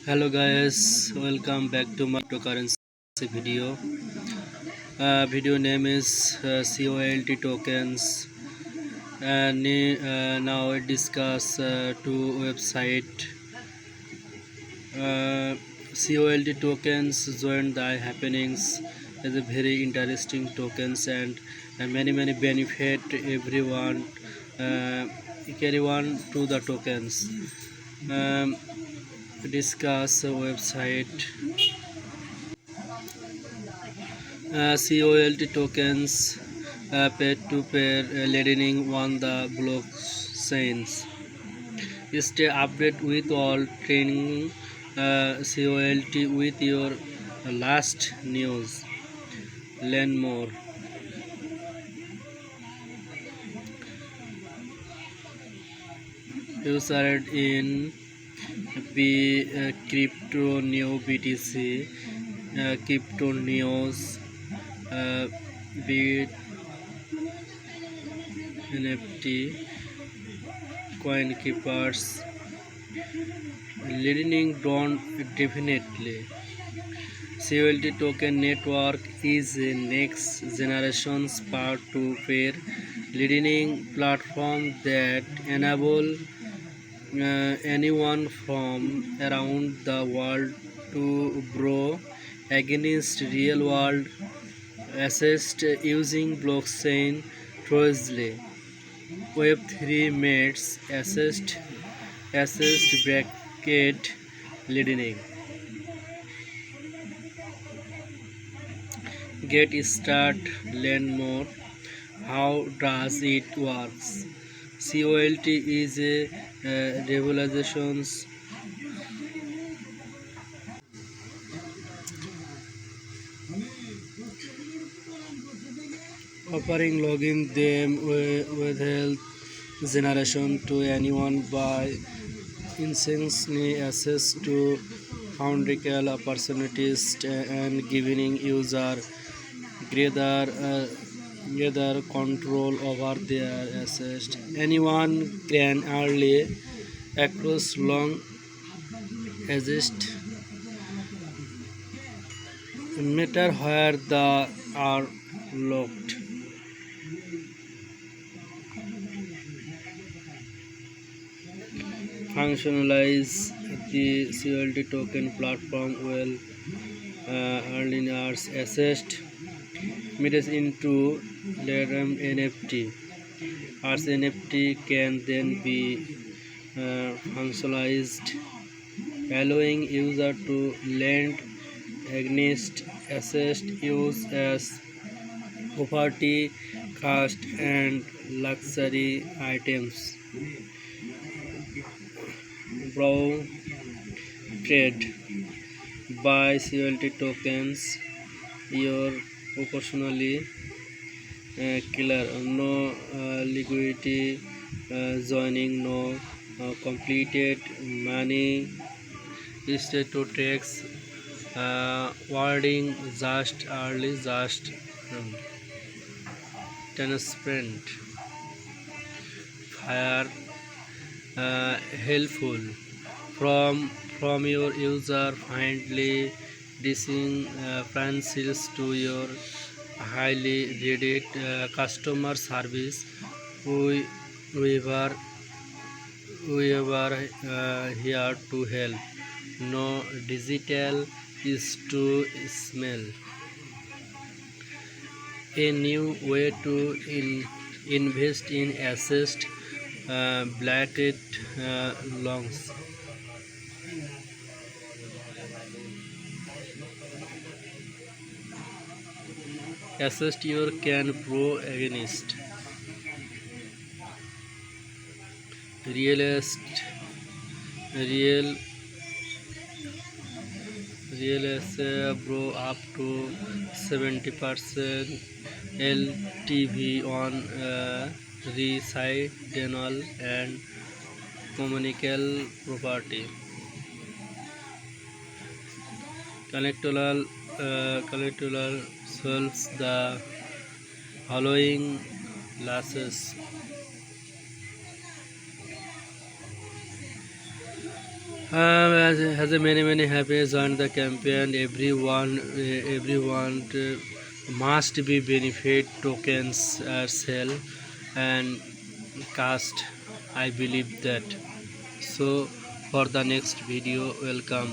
Hello guys, welcome back to my cryptocurrency video. Video name is COLT tokens. Now I discuss two website. Uh, COLT tokens join the happenings is a very interesting tokens and many benefit everyone carry one to the tokens. Um, Discuss website. COLT tokens peer-to-peer lending on the blockchains. Stay updated with all training COLT with your last news. Learn more. User in crypto new BTC, crypto news, bit NFT, coin keepers. Learning don't definitely. COLT token network is a next generation's peer-to-peer lending platform that enable anyone from around the world to borrow against real-world assets using blockchain trustly. Web3 meets assist bracket lending. Get start, learn more. How does it works? COLT is a revolutions offering login them with health generation to anyone by instantly access to foundational opportunities and giving user greater control over their assets. Anyone can early across long exist matter where the are locked. Functionalize the CLT token platform will earners assessed meters into Lerem NFT. As NFT can then be functionalized, allowing user to lend against assessed use as property, cost, and luxury items. Brow trade. Buy CLT tokens. Your proportionally killer. No liquidity joining. No completed money. Instead to tax wording just early, just transparent, fire helpful from your user friendly dissing franchise to your highly rated customer service. We we were we were here to help. No digital is to smell. A new way to invest in assessed blanket longs. Assist your can pro against realist real bro up to 70% LTV on residential and communal property. Collateral solves the following losses. Has a many happy joined the campaign. Everyone must be benefit tokens sell and cast. I believe that. So for the next video, welcome.